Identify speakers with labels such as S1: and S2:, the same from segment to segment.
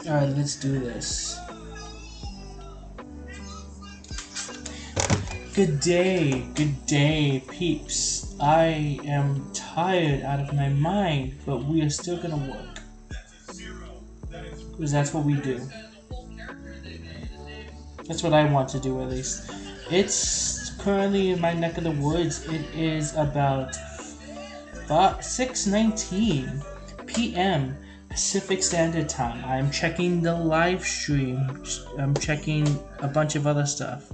S1: Alright, let's do this. Good day, peeps. I am tired out of my mind, but we are still gonna work. Because that's what we do. That's what I want to do, at least. It's currently in my neck of the woods. It is about 6:19 p.m. Pacific Standard Time. I'm checking the live stream. I'm checking a bunch of other stuff.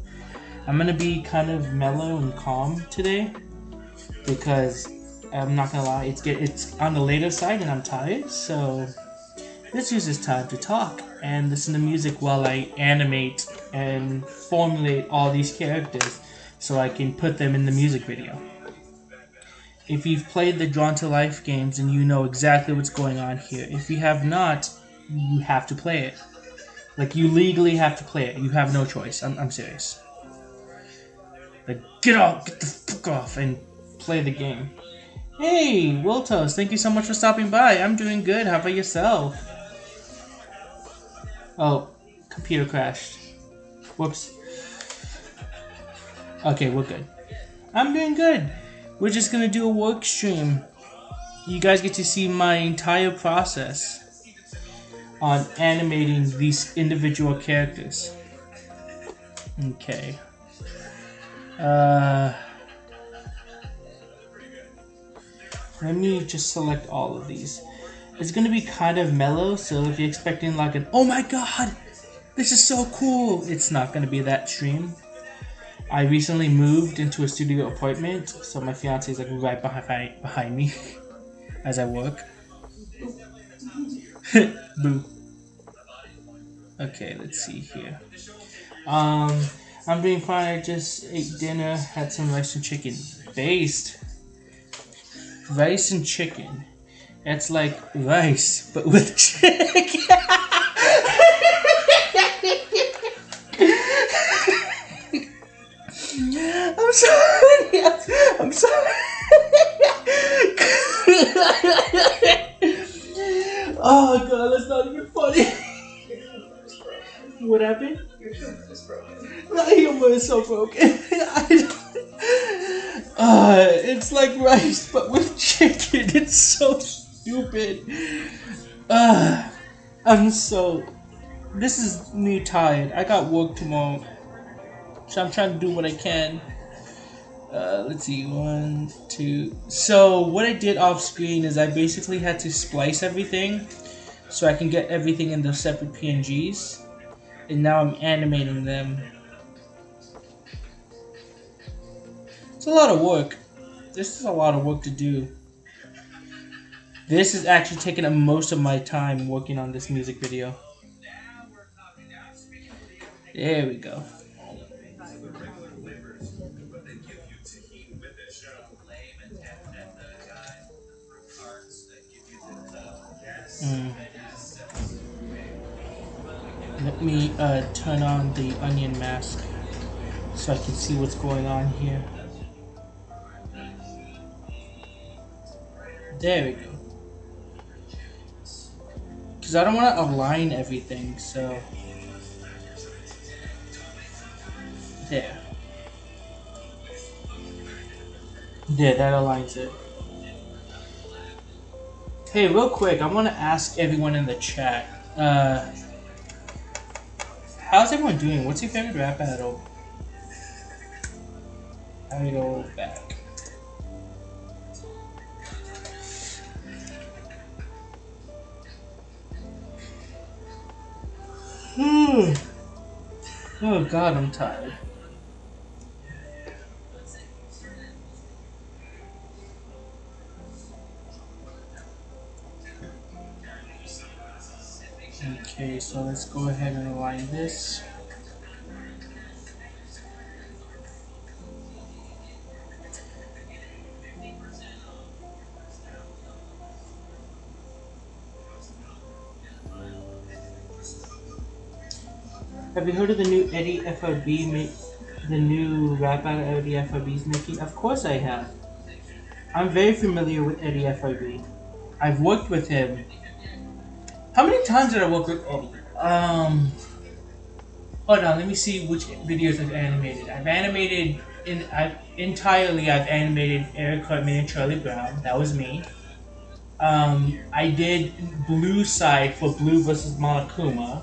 S1: I'm gonna be kind of mellow and calm today because I'm not gonna lie, it's on the later side and I'm tired. So let's use this time to talk and listen to music while I animate and formulate all these characters so I can put them in the music video. If you've played the Drawn to Life games, then you know exactly what's going on here. If you have not, you have to play it. Like, you legally have to play it. You have no choice. I'm serious. Like, get the fuck off and play the game. Hey, Wiltos, thank you so much for stopping by. I'm doing good. How about yourself? Oh, computer crashed. Whoops. Okay, we're good. I'm doing good. We're just gonna do a work stream. You guys get to see my entire process on animating these individual characters. Okay. Let me just select all of these. It's gonna be kind of mellow, so if you're expecting like an "oh my god, this is so cool," it's not gonna be that stream. I recently moved into a studio apartment, so my fiance is like right behind me as I work. Boo. Okay, let's see here. I'm doing fine. I just ate dinner, had some rice and chicken. Based. Rice and chicken. It's like rice, but with chicken. I'm sorry. I'm sorry. Oh god, that's not even funny. What happened? Your humor is broken. My humor is so broken. It's like rice, but with chicken. It's so stupid. This is me tired. I got work tomorrow, so I'm trying to do what I can. Let's see, 1, 2. So what I did off screen is I basically had to splice everything so I can get everything in those separate PNGs. And now I'm animating them. It's a lot of work. This is a lot of work to do. This is actually taking up most of my time working on this music video. There we go. Let me turn on the onion mask so I can see what's going on here. There we go. Because I don't want to align everything, so... There. There, that aligns it. Hey, real quick, I want to ask everyone in the chat, how's everyone doing? What's your favorite rap battle? Idol back. Oh god, I'm tired. Okay, so let's go ahead and align this. Have you heard of the new Eddie FRB, the new rap battle Eddie FRB is making? Of course I have. I'm very familiar with Eddie FRB. I've worked with him How many times did I work with Eddie? Hold on, let me see which videos I've animated. I've animated I've animated Eric Cartman and Charlie Brown. That was me. I did Blue Side for Blue versus Monokuma.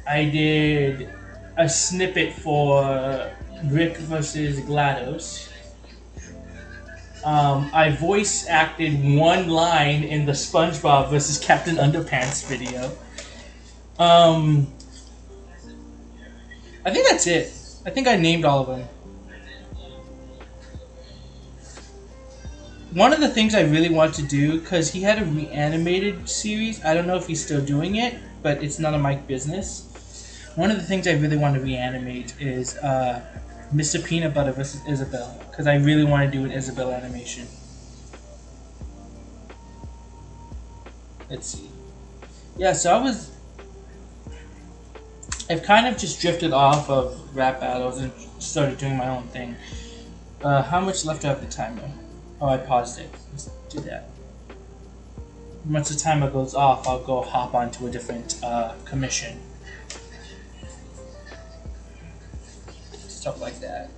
S1: I did a snippet for Rick versus GLaDOS. I voice acted one line in the SpongeBob versus Captain Underpants video. I think that's it. I think I named all of them. One of the things I really want to do, because he had a reanimated series, I don't know if he's still doing it, but it's none of my business. One of the things I really want to reanimate is Mr. Peanut Butter versus Isabelle, because I really want to do an Isabelle animation. Let's see. Yeah, so I've kind of just drifted off of rap battles and started doing my own thing. How much left do I have the timer? Oh, I paused it. Let's do that. Once the timer goes off, I'll go hop onto a different commission. Stuff like that.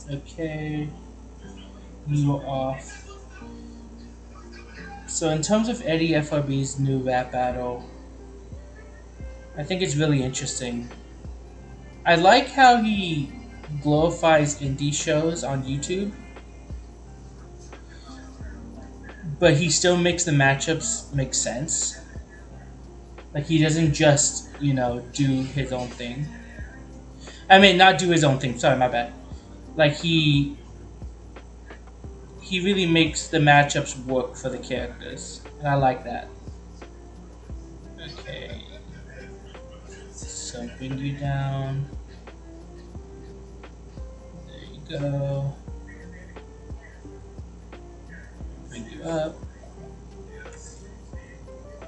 S1: Okay. You are off. So in terms of Eddie FRB's new rap battle, I think it's really interesting. I like how he glorifies indie shows on YouTube, but he still makes the matchups make sense. Like, he doesn't just, do his own thing. I mean, not do his own thing. Sorry, my bad. Like, he really makes the matchups work for the characters, and I like that. Okay. So bring you down. There you go. Bring you up.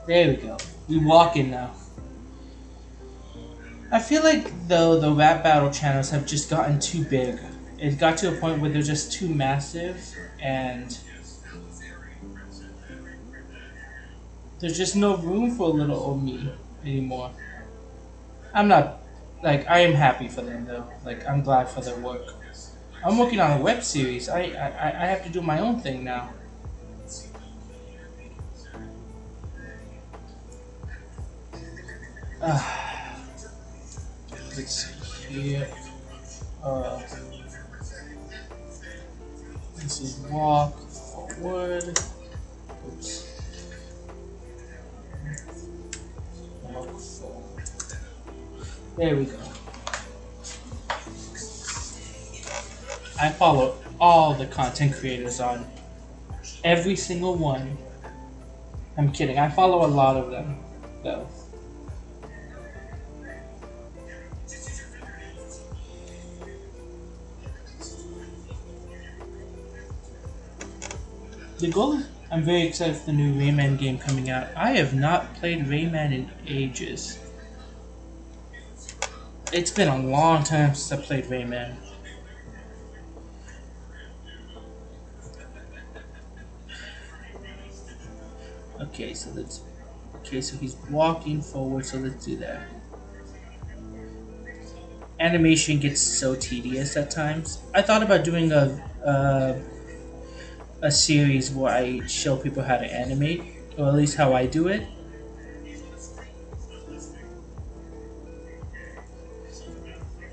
S1: There we go. We walking now. I feel like though the rap battle channels have just gotten too big. It got to a point where they're just too massive, and there's just no room for little old me anymore. I'm not, I am happy for them though. I'm glad for their work. I'm working on a web series. I have to do my own thing now. Let's see here. This is walk forward. Oops. Walk forward. There we go. I follow all the content creators on every single one. I'm kidding. I follow a lot of them, though. The goal is, I'm very excited for the new Rayman game coming out. I have not played Rayman in ages. It's been a long time since I played Rayman. Okay, so he's walking forward, so let's do that. Animation gets so tedious at times. I thought about doing a series where I show people how to animate, or at least how I do it.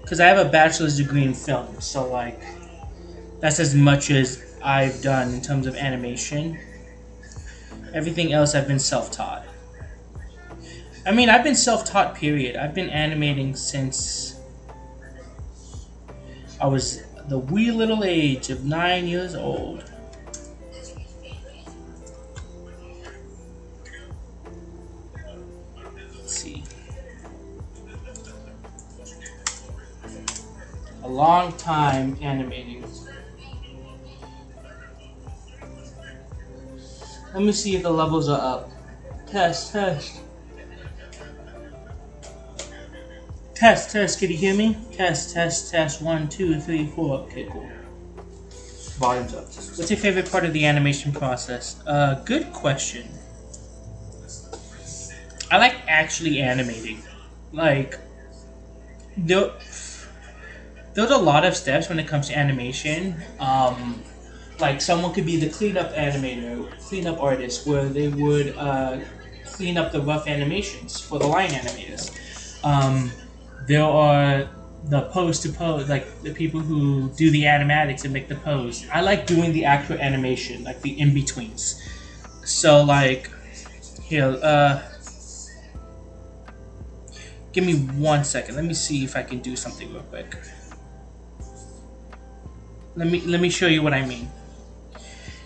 S1: Because I have a bachelor's degree in film, so that's as much as I've done in terms of animation. Everything else I've been self-taught. I mean, I've been self-taught, period. I've been animating since I was the wee little age of 9 years old. Let's see. A long time animating. Let me see if the levels are up. Test. Test, can you hear me? Test, 1, 2, 3, 4. Okay, cool. Volume's up. What's your favorite part of the animation process? Good question. I like actually animating. Like there, there's a lot of steps when it comes to animation. Like someone could be the cleanup animator, cleanup artist, where they would clean up the rough animations for the line animators. Um, there are the pose to pose, like the people who do the animatics and make the pose. I like doing the actual animation, like the in betweens. So like here, give me 1 second. Let me see if I can do something real quick. Let me show you what I mean.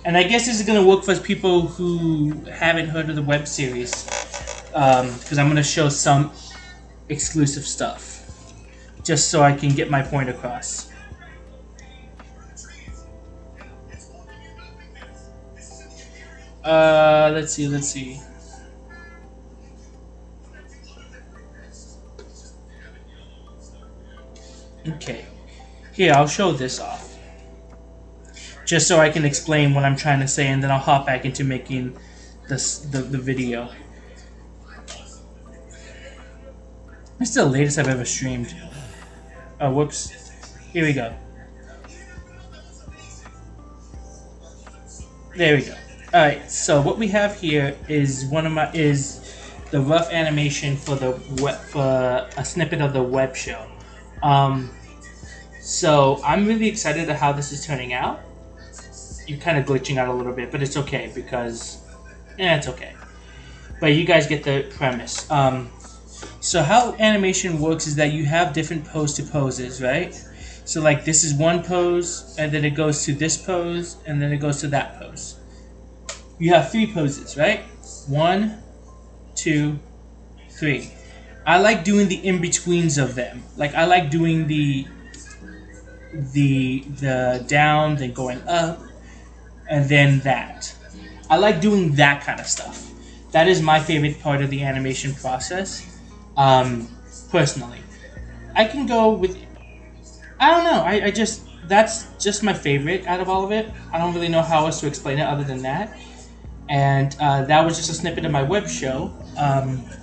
S1: And I guess this is gonna work for people who haven't heard of the web series, because I'm gonna show some exclusive stuff, just so I can get my point across. Let's see. Okay, here I'll show this off, just so I can explain what I'm trying to say, and then I'll hop back into making the video. It's the latest I've ever streamed. Oh, whoops. Here we go. There we go. All right. So what we have here is the rough animation for for a snippet of the web show. So I'm really excited at how this is turning out. You're kind of glitching out a little bit, but it's okay because, it's okay. But you guys get the premise. So how animation works is that you have different pose to poses, right? So like this is one pose, and then it goes to this pose, and then it goes to that pose. You have 3 poses, right? 1, 2, 3. I like doing the in-betweens of them. Like I like doing the down, then going up, and then that. I like doing that kind of stuff. That is my favorite part of the animation process. Personally, I can go with. I don't know. I just that's just my favorite out of all of it. I don't really know how else to explain it other than that. And that was just a snippet of my web show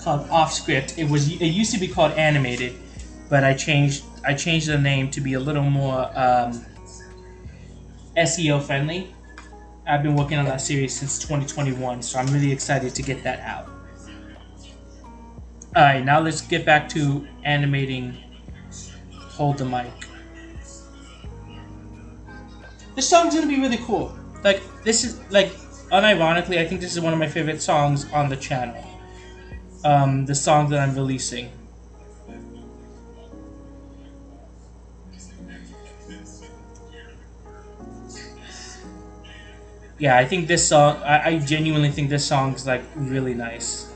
S1: called Off Script. It used to be called Animated, but I changed the name to be a little more SEO friendly. I've been working on that series since 2021, so I'm really excited to get that out. Alright, now let's get back to animating Hold the Mic. This song's gonna be really cool. Like, this is, like, unironically, I think this is one of my favorite songs on the channel. The song that I'm releasing. Yeah, I think this song, I genuinely think this song's, like, really nice.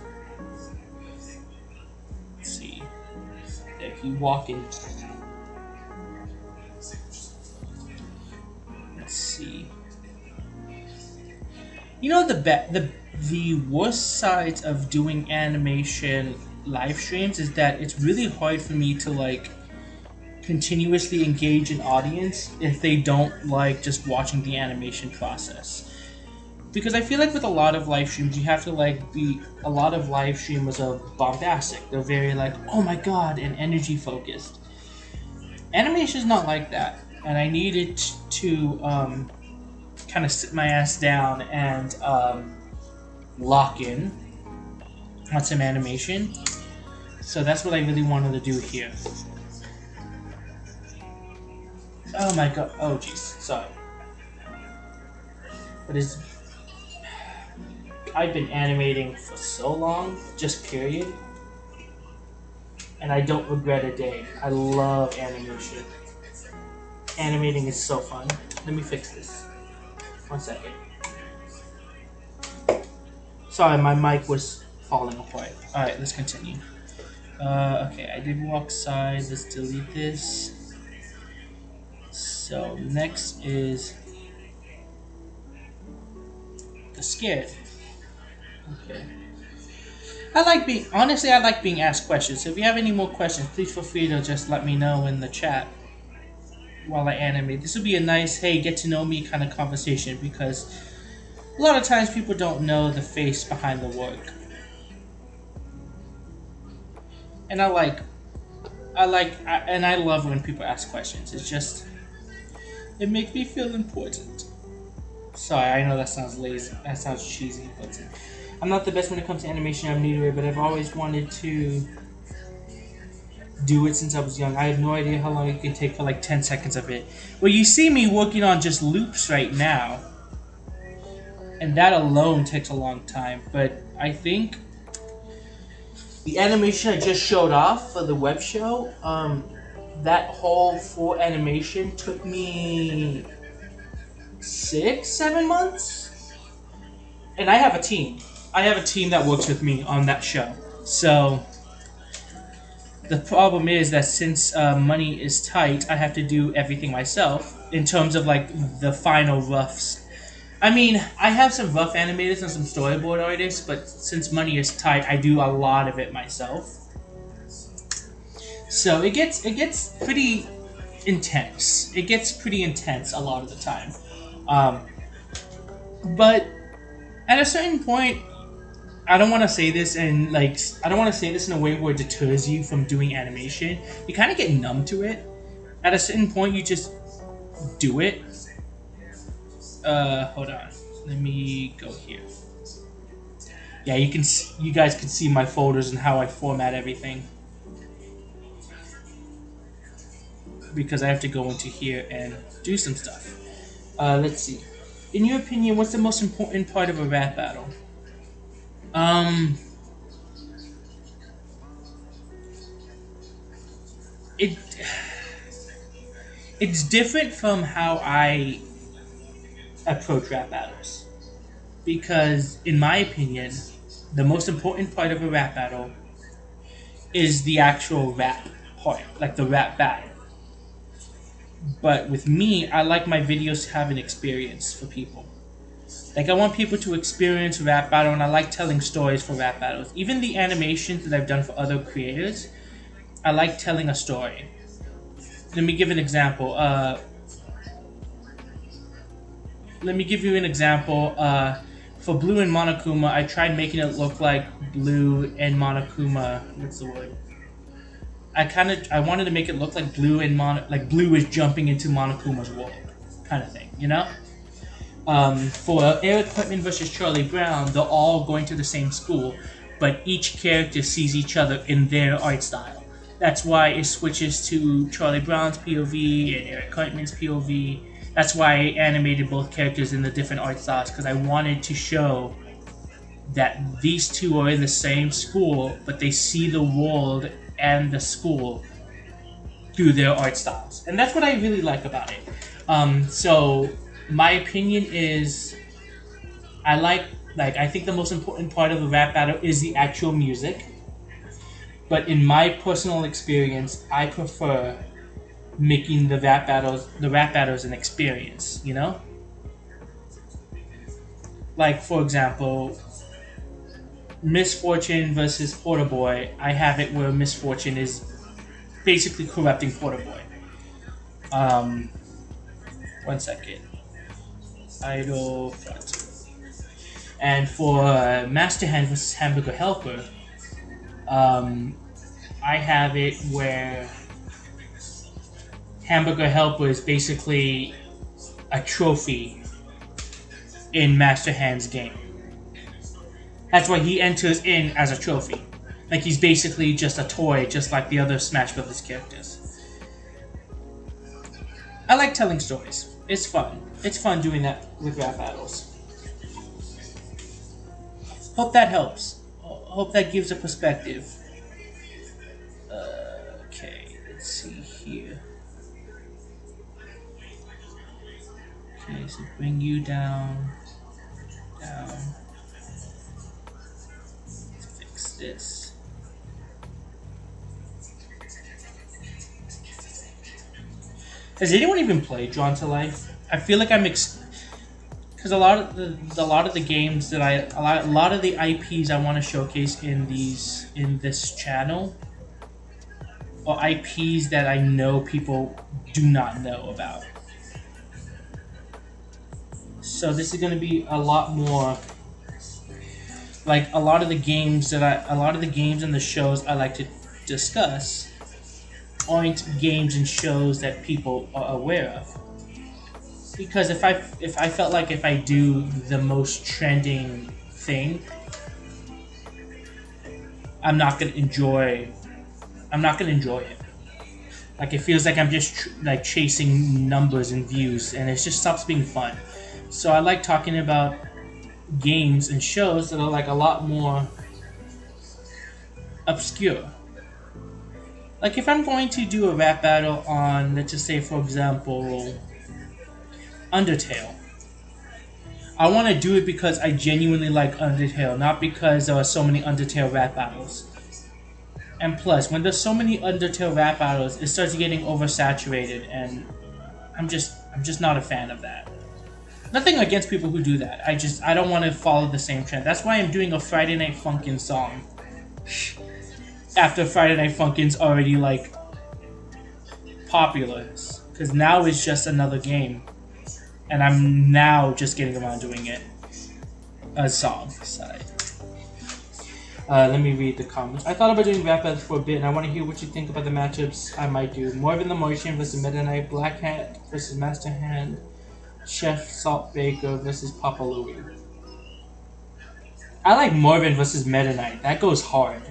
S1: If you walk in, let's see. You know the worst side of doing animation live streams is that it's really hard for me to like continuously engage an audience if they don't like just watching the animation process. Because I feel like with a lot of live streams, you have to like be. A lot of live streamers are bombastic. They're very like, oh my god, and energy focused. Animation is not like that, and I needed to kind of sit my ass down and lock in on some animation. So that's what I really wanted to do here. Oh my god. Oh jeez. Sorry. But I've been animating for so long, just period. And I don't regret a day. I love animation. Animating is so fun. Let me fix this. 1 second. Sorry, my mic was falling apart. Alright, let's continue. Okay, I did walk side. Let's delete this. So, next is the scared. Okay. I like being asked questions. So if you have any more questions, please feel free to just let me know in the chat while I animate. This will be a nice, hey, get to know me kind of conversation because a lot of times people don't know the face behind the work. and and I love when people ask questions. It's just, it makes me feel important. Sorry, I know that sounds lazy. That sounds cheesy, but I'm not the best when it comes to animation. I'm new to it, but I've always wanted to do it since I was young. I have no idea how long it can take for like 10 seconds of it. Well, you see me working on just loops right now, and that alone takes a long time. But I think the animation I just showed off for the web show, that whole full animation took me 6-7 months, and I have a team. I have a team that works with me on that show. So the problem is that since money is tight, I have to do everything myself in terms of like the final roughs. I mean, I have some rough animators and some storyboard artists, but since money is tight, I do a lot of it myself. So it gets pretty intense. It gets pretty intense a lot of the time. But at a certain point, I don't want to say this in a way where it deters you from doing animation. You kind of get numb to it. At a certain point, you just do it. Hold on. Let me go here. Yeah, you guys can see my folders and how I format everything. Because I have to go into here and do some stuff. Let's see. In your opinion, what's the most important part of a rap battle? It's different from how I approach rap battles. Because, in my opinion, the most important part of a rap battle is the actual rap part, like the rap battle. But with me, I like my videos to have an experience for people. Like, I want people to experience rap battle, and I like telling stories for rap battles. Even the animations that I've done for other creators, I like telling a story. Let me give an example. For Blue and Monokuma, I tried making it look like Blue and Monokuma. What's the word? I wanted to make it look like Blue is jumping into Monokuma's world, kind of thing, you know? For Eric Whitman versus Charlie Brown, they're all going to the same school, but each character sees each other in their art style. That's why it switches to Charlie Brown's POV and Eric Whitman's POV. That's why I animated both characters in the different art styles, because I wanted to show that these two are in the same school, but they see the world and the school through their art styles. And that's what I really like about it. So my opinion is, I think the most important part of a rap battle is the actual music. But in my personal experience, I prefer making the rap battles an experience, you know? Like, for example, Misfortune versus Porter Boy, I have it where Misfortune is basically corrupting Porter Boy. 1 second. Idol front. And for Master Hand versus Hamburger Helper, I have it where Hamburger Helper is basically a trophy in Master Hand's game. That's why he enters in as a trophy. Like, he's basically just a toy, just like the other Smash Brothers characters. I like telling stories. It's fun. It's fun doing that with rap battles. Hope that helps. Hope that gives a perspective. Okay, let's see here. Okay, so bring you down. Fix this. Has anyone even played Drawn to Life? I feel like because a lot of the games that a lot of the IPs I want to showcase in this channel are IPs that I know people do not know about. So this is going to be a lot more like a lot of the games and the shows I like to discuss aren't games and shows that people are aware of. Because if I felt like if I do the most trending thing, I'm not gonna enjoy it. Like it feels like I'm just like chasing numbers and views, and it just stops being fun. So I like talking about games and shows that are like a lot more obscure. Like if I'm going to do a rap battle on, let's just say for example, Undertale, I want to do it because I genuinely like Undertale, not because there are so many Undertale rap battles. And plus, when there's so many Undertale rap battles, it starts getting oversaturated, and I'm just not a fan of that. Nothing against people who do that. I don't want to follow the same trend. That's why I'm doing a Friday Night Funkin' song. After Friday Night Funkin's already like popular, because now it's just another game, and I'm now just getting around doing it. A song side. Let me read the comments. I thought about doing rap battles for a bit, and I want to hear what you think about the matchups I might do. Morven the Martian versus Meta Knight, Black Hat versus Master Hand, Chef Salt Baker versus Papa Louie. I like Morven versus Meta Knight. That goes hard.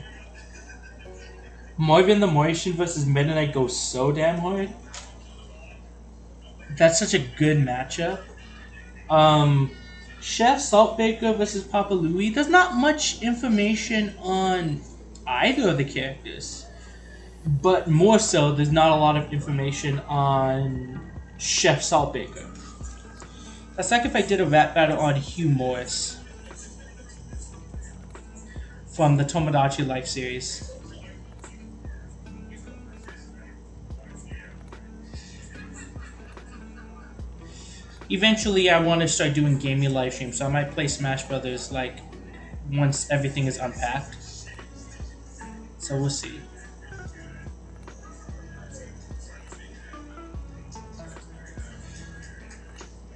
S1: Morven the Martian versus Meta Knight goes so damn hard. That's such a good matchup. Chef Saltbaker versus Papa Louie. There's not much information on either of the characters, but more so, there's not a lot of information on Chef Saltbaker. That's like if I did a rap battle on Hugh Morris from the Tomodachi Life series. Eventually, I want to start doing gaming live streams, so I might play Smash Brothers like once everything is unpacked. So we'll see.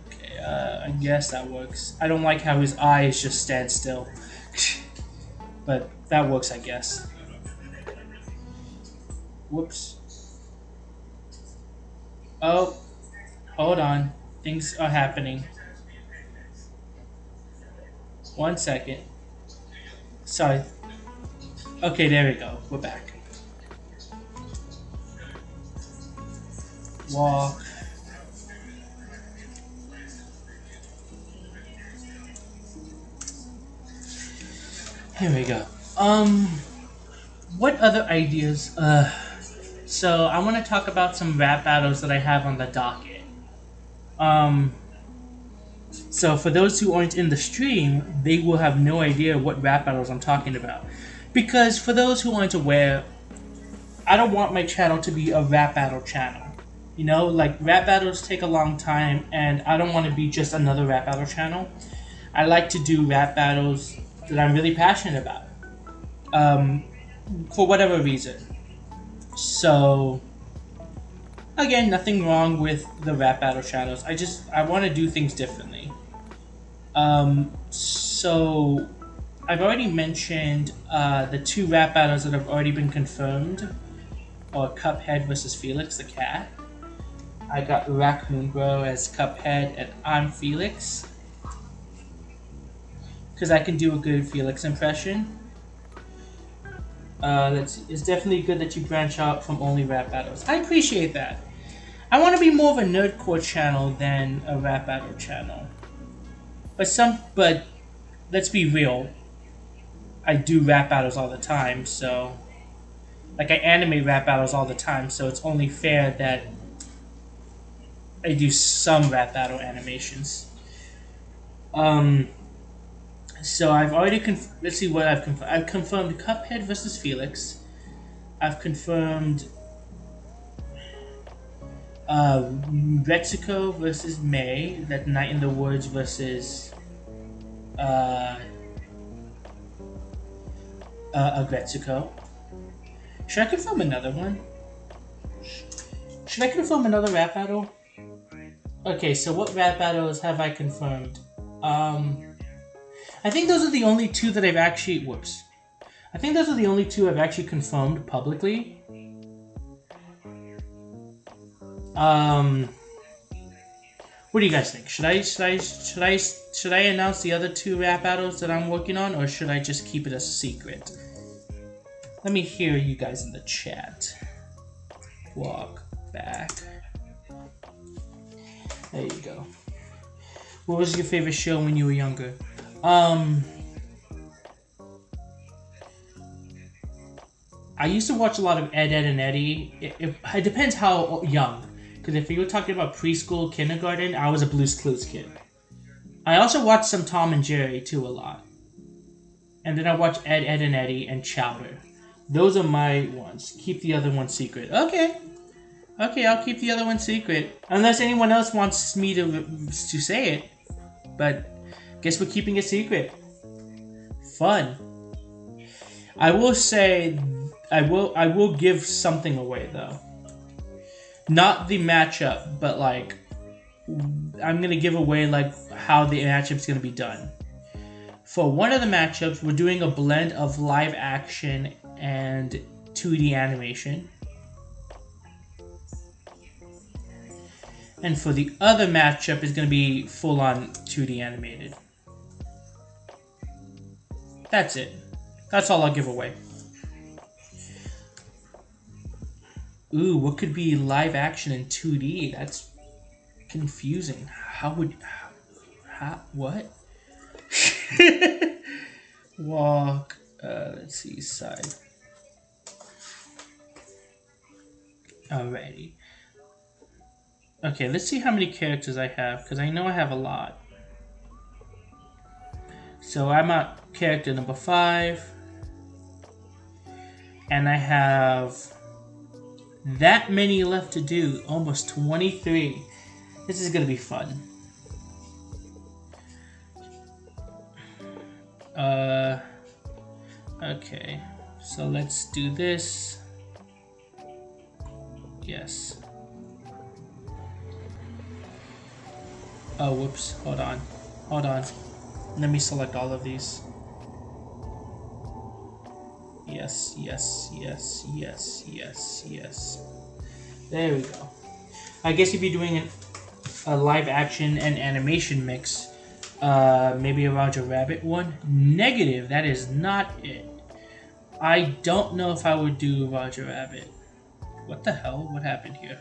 S1: Okay, I guess that works. I don't like how his eyes just stand still, but that works, I guess. Whoops. Oh, hold on. Things are happening. 1 second. Sorry. Okay, there we go. We're back. Walk. Here we go. What other ideas? So I want to talk about some rap battles that I have on the docket. So for those who aren't in the stream, they will have no idea what rap battles I'm talking about. Because for those who aren't aware, I don't want my channel to be a rap battle channel. You know, like rap battles take a long time, and I don't want to be just another rap battle channel. I like to do rap battles that I'm really passionate about. For whatever reason. So again, nothing wrong with the rap battle channels. I want to do things differently. So I've already mentioned the two rap battles that have already been confirmed, or Cuphead versus Felix the Cat. I got Raccoon Bro as Cuphead, and I'm Felix, because I can do a good Felix impression. It's definitely good that you branch out from only rap battles. I appreciate that. I want to be more of a nerdcore channel than a rap battle channel. But let's be real. I do rap battles all the time, so like I animate rap battles all the time, so it's only fair that I do some rap battle animations. So I've already let's see what I've confirmed. I've confirmed Cuphead versus Felix. I've confirmed Retsuko versus May. That Night in the Woods versus Retsuko. Should I confirm another one? Should I confirm another rap battle? Okay, so what rap battles have I confirmed? I think those are the only two that I've actually... Whoops. I think those are the only two I've actually confirmed publicly. What do you guys think? Should I announce the other two rap battles that I'm working on, or should I just keep it a secret? Let me hear you guys in the chat. Walk back. There you go. What was your favorite show when you were younger? I used to watch a lot of Ed, Edd and Eddy. It depends how young. Because if you were talking about preschool, kindergarten, I was a Blue's Clues kid. I also watched some Tom and Jerry too a lot. And then I watched Ed, Edd and Eddy and Chowder. Those are my ones. Keep the other one secret. Okay. Okay, I'll keep the other one secret. Unless anyone else wants me to say it. But guess we're keeping it secret. Fun. I will say I will give something away though. Not the matchup, but like I'm gonna give away like how the matchup's gonna be done. For one of the matchups, we're doing a blend of live action and 2D animation. And for the other matchup, is gonna be full on 2D animated. That's it. That's all I'll give away. Ooh, what could be live action in 2D? That's confusing. What? Walk, let's see, side. Alrighty. Okay, let's see how many characters I have, because I know I have a lot. So I'm at character number 5. And I have that many left to do, almost 23. This is gonna be fun. Okay, so let's do this. Yes. Oh, whoops, hold on. Let me select all of these. Yes. There we go. I guess if you're doing a live action and animation mix, maybe a Roger Rabbit one. Negative, that is not it. I don't know if I would do Roger Rabbit. What the hell? What happened here?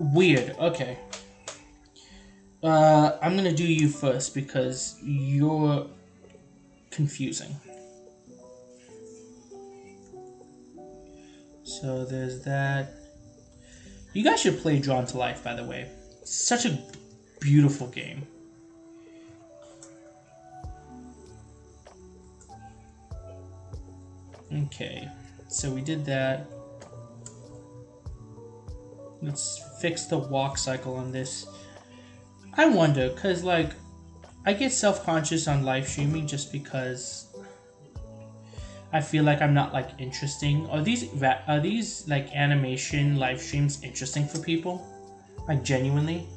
S1: Weird, okay. I'm gonna do you first because you're confusing. So there's that. You guys should play Drawn to Life, by the way. It's such a beautiful game. Okay, so we did that. Let's fix the walk cycle on this. I wonder, cause like, I get self-conscious on live streaming just because I feel like I'm not like interesting. Are these like animation live streams interesting for people? Like genuinely?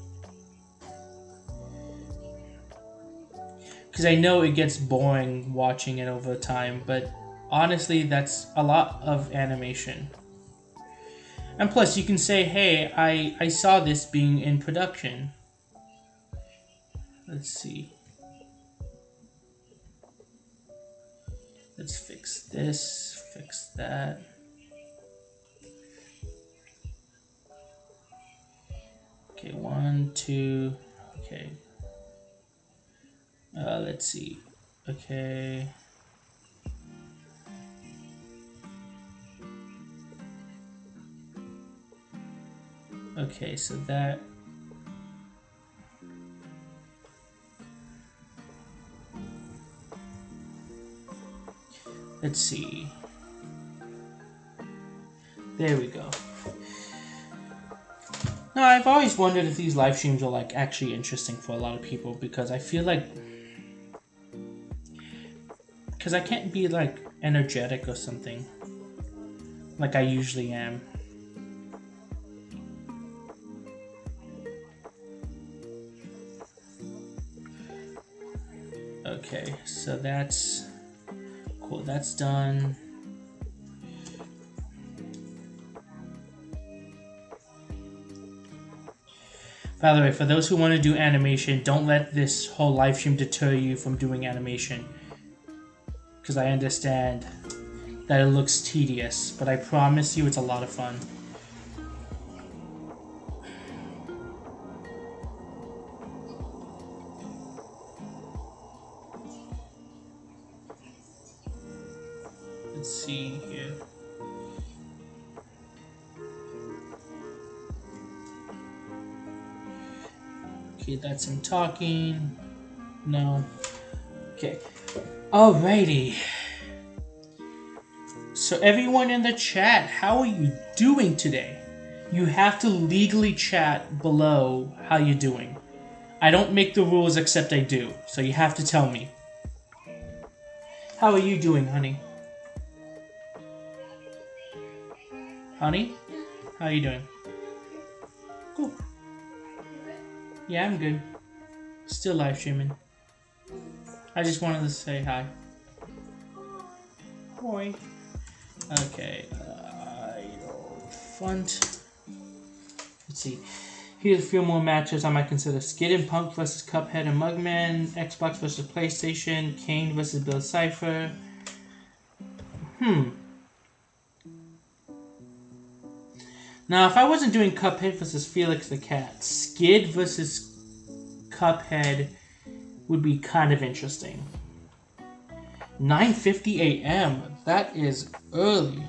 S1: Cause I know it gets boring watching it over time, but honestly, that's a lot of animation. And plus, you can say, hey, I saw this being in production. Let's see. Let's fix this, fix that. Okay, 1, 2, okay. Let's see. Okay. Okay, so that. Let's see. There we go. Now, I've always wondered if these live streams are like actually interesting for a lot of people because I feel like I can't be like energetic or something like I usually am. so that's cool. That's done. By the way, for those who want to do animation, don't let this whole live stream deter you from doing animation. Because I understand that it looks tedious, but I promise you it's a lot of fun. Let's see here. Okay, that's him talking. No. Okay. Alrighty. So everyone in the chat, how are you doing today? You have to legally chat below how you're doing. I don't make the rules except I do, so you have to tell me. How are you doing, honey? Honey? How are you doing? Cool. Yeah, I'm good. Still live streaming. I just wanted to say hi. Boy. Okay. Front. Let's see. Here's a few more matches I might consider. Skid and Punk versus Cuphead and Mugman. Xbox versus PlayStation. Kane versus Bill Cipher. Now, if I wasn't doing Cuphead versus Felix the Cat, Skid versus Cuphead would be kind of interesting. 9:50 a.m. That is early.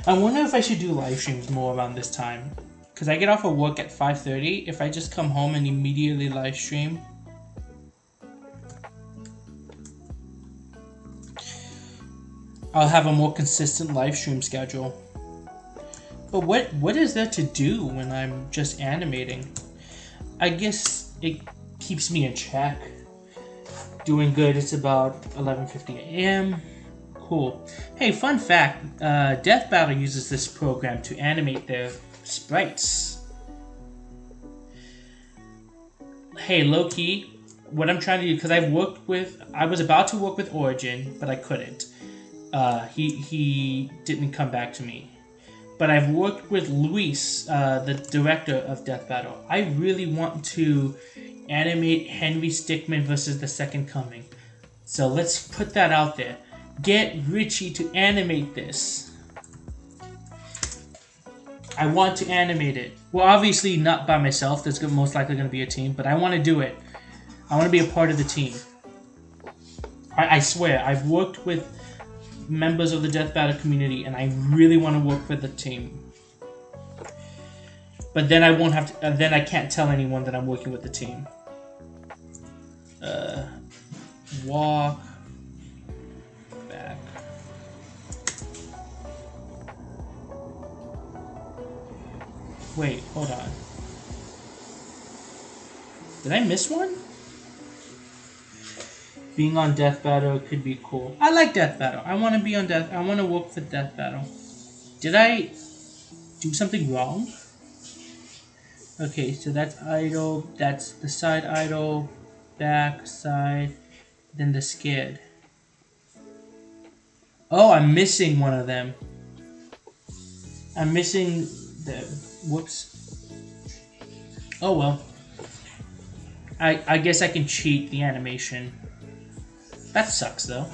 S1: I wonder if I should do live streams more around this time. Because I get off of work at 5:30. If I just come home and immediately live stream, I'll have a more consistent live stream schedule. But what is there to do when I'm just animating? I guess it keeps me in check. Doing good, it's about 11:50 a.m. Cool. Hey, fun fact, Death Battle uses this program to animate their sprites. Hey, low-key, what I'm trying to do, because I was about to work with Origin, but I couldn't. He didn't come back to me. But I've worked with Luis, the director of Death Battle. I really want to animate Henry Stickmin versus the Second Coming. So let's put that out there. Get Richie to animate this. I want to animate it. Well, obviously not by myself. There's most likely going to be a team, but I want to do it. I want to be a part of the team. I swear, I've worked with members of the Death Battle community, and I really want to work with the team. But then I won't have to. Then I can't tell anyone that I'm working with the team. Walk back. Wait, hold on. Did I miss one? Being on Death Battle could be cool. I like Death Battle. I want to be on Death. I want to work for Death Battle. Did I do something wrong? Okay, so that's idle. That's the side idle, back, side, then the skid. Oh, I'm missing one of them. I'm missing the. Whoops. Oh well. I guess I can cheat the animation. That sucks, though.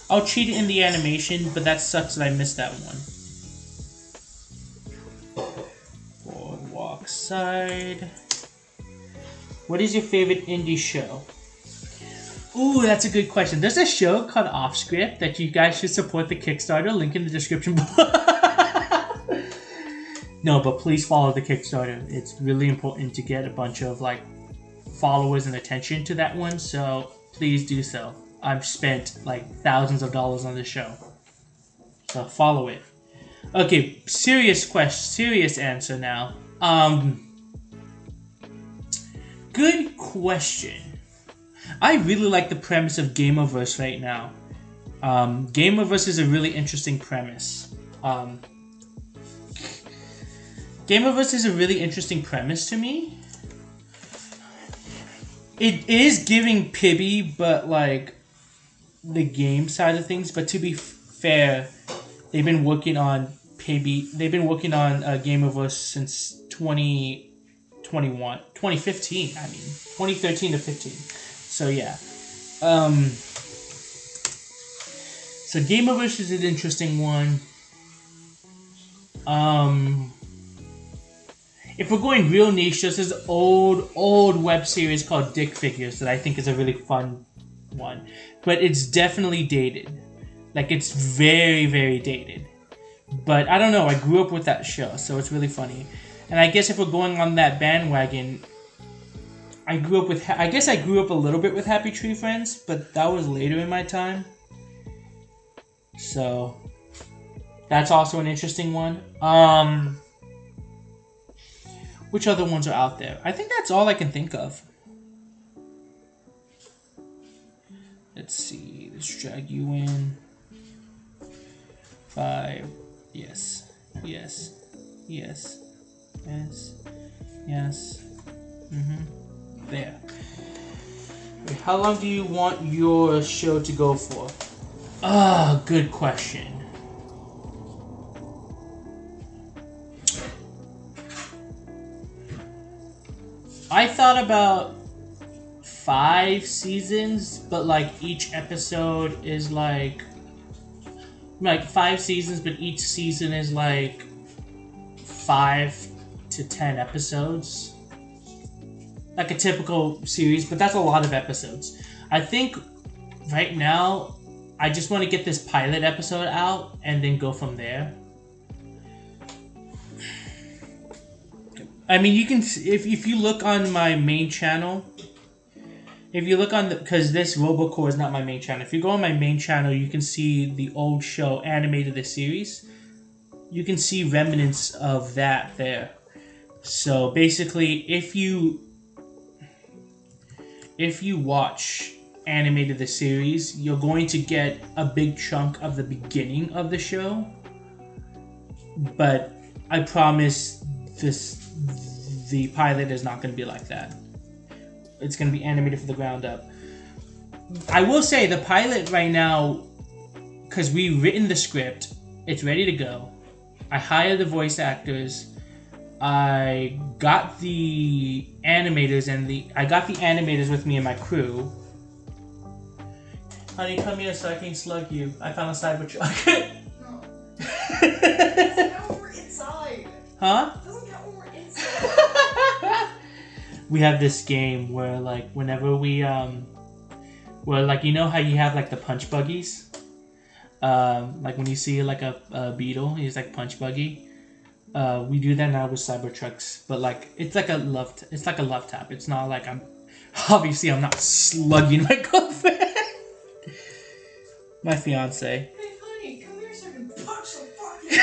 S1: I'll cheat it in the animation, but that sucks that I missed that one. Boardwalk side. What is your favorite indie show? Ooh, that's a good question. There's a show called Off Script that you guys should support the Kickstarter. Link in the description below. No, but please follow the Kickstarter. It's really important to get a bunch of, like, followers and attention to that one, so please do so. I've spent like thousands of dollars on this show, so follow it. Okay, serious answer now. Good question. I really like the premise of Gamerverse right now. Gamerverse is a really interesting premise. Gamerverse is a really interesting premise to me. It is giving Pibby, but like the game side of things. But to be fair, they've been working on Pibby. They've been working on Game of Us since 2021, 2015. I mean, 2013 to 15. So yeah. So Game of Us is an interesting one. If we're going real niche, there's this old web series called Dick Figures that I think is a really fun one. But it's definitely dated. Like, it's very, very dated. But I don't know, I grew up with that show, so it's really funny. And I guess if we're going on that bandwagon, I grew up a little bit with Happy Tree Friends, but that was later in my time. So, that's also an interesting one. Which other ones are out there? I think that's all I can think of. Let's see. Let's drag you in. 5. Yes. Yes. Yes. Yes. Yes. There. Wait, how long do you want your show to go for? Good question. I thought about 5 seasons, but like each episode is like 5 seasons, but each season is like 5 to 10 episodes. Like a typical series, but that's a lot of episodes. I think right now I just want to get this pilot episode out and then go from there. I mean, you can, if you look on my main channel, if you look on because this Robocore is not my main channel. If you go on my main channel, you can see the old show animated the series. You can see remnants of that there. So basically, if you watch animated the series, you're going to get a big chunk of the beginning of the show. But I promise the pilot is not going to be like that. It's going to be animated from the ground up. I will say the pilot right now, because we've written the script, it's ready to go. I hired the voice actors. I got the animators I got the animators with me and my crew. Honey, come here so I can slug you. I found a Cybertruck.
S2: No. Doesn't count when we're inside.
S1: Huh?
S2: Doesn't count when we're inside.
S1: We have this game where like whenever we where like you know how you have like the punch buggies? Like when you see like a beetle, he's like punch buggy. We do that now with Cybertrucks, but like it's like a love tap. It's not like I'm not slugging my girlfriend. My fiance.
S2: Hey honey, come here so I can punch some fucking.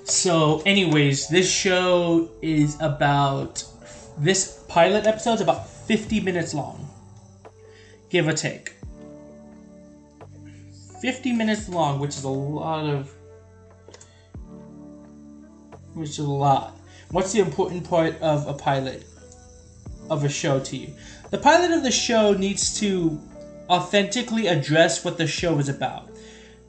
S1: So anyways, this show is this pilot episode is about 50 minutes long. Give or take. 50 minutes long, which is a lot. What's the important part of a pilot of a show to you? The pilot of the show needs to authentically address what the show is about.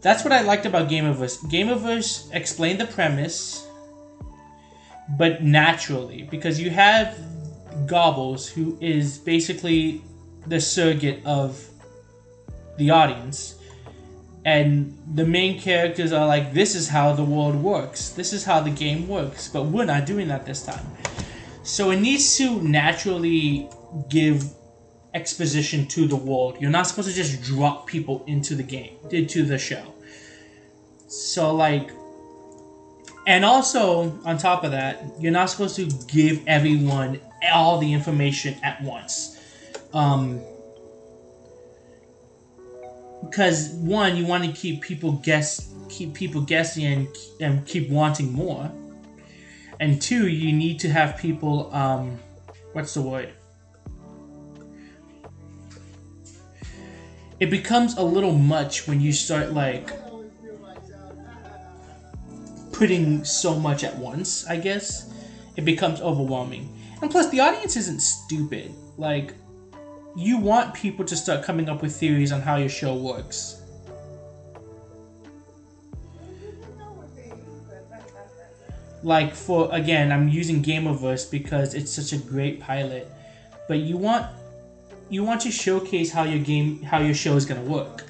S1: That's what I liked about Game of Us. Game of Us explained the premise, but naturally, because you have Gobbles, who is basically the surrogate of the audience, and the main characters are like, this is how the world works, this is how the game works, but we're not doing that this time. So it needs to naturally give exposition to the world. You're not supposed to just drop people into the show. So like, and also on top of that, you're not supposed to give everyone all the information at once. Because one, you want to keep people guessing and keep wanting more. And two, you need to have people what's the word? It becomes a little much when you start like putting so much at once, I guess. It becomes overwhelming. And plus, the audience isn't stupid. Like, you want people to start coming up with theories on how your show works. Like, for, again, I'm using Gamerverse because it's such a great pilot. But you want to showcase how your show is gonna work.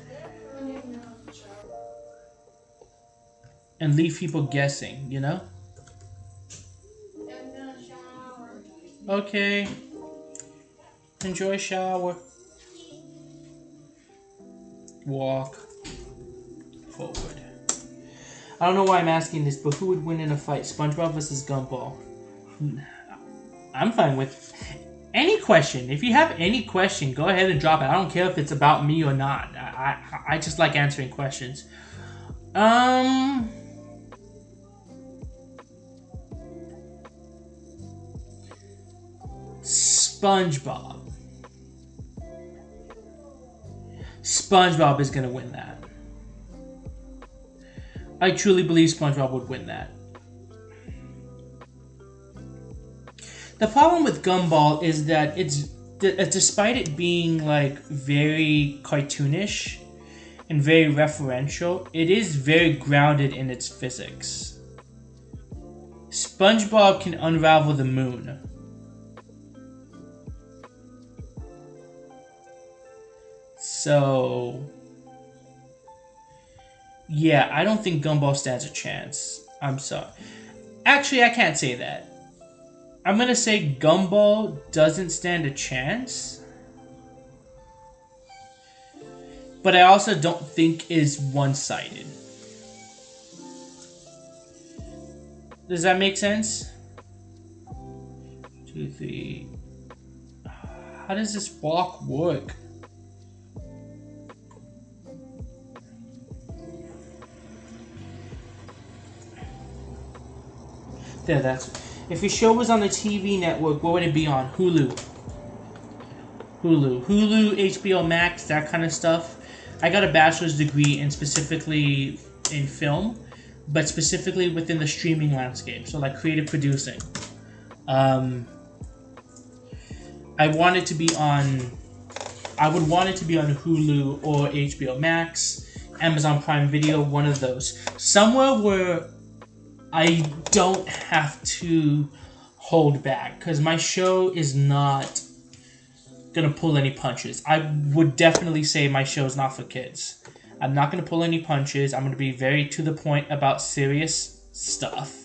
S1: And leave people guessing, you know? Okay. Enjoy shower. Walk forward. I don't know why I'm asking this, but who would win in a fight? SpongeBob versus Gumball? I'm fine with any question. If you have any question, go ahead and drop it. I don't care if it's about me or not. I just like answering questions. SpongeBob. SpongeBob is gonna win that. I truly believe SpongeBob would win that. The problem with Gumball is that despite it being like very cartoonish and very referential, it is very grounded in its physics. SpongeBob can unravel the moon. So, yeah, I don't think Gumball stands a chance. I'm sorry. Actually, I can't say that. I'm gonna say Gumball doesn't stand a chance. But I also don't think is one-sided. Does that make sense? 2, 3. How does this walk work? There, that's... If your show was on the TV network, what would it be on? Hulu, HBO Max, that kind of stuff. I got a bachelor's degree in specifically in film, but specifically within the streaming landscape, so like creative producing. I would want it to be on Hulu or HBO Max, Amazon Prime Video, one of those. Somewhere where I don't have to hold back, because my show is not gonna pull any punches. I would definitely say my show is not for kids. I'm not gonna pull any punches. I'm gonna be very to the point about serious stuff.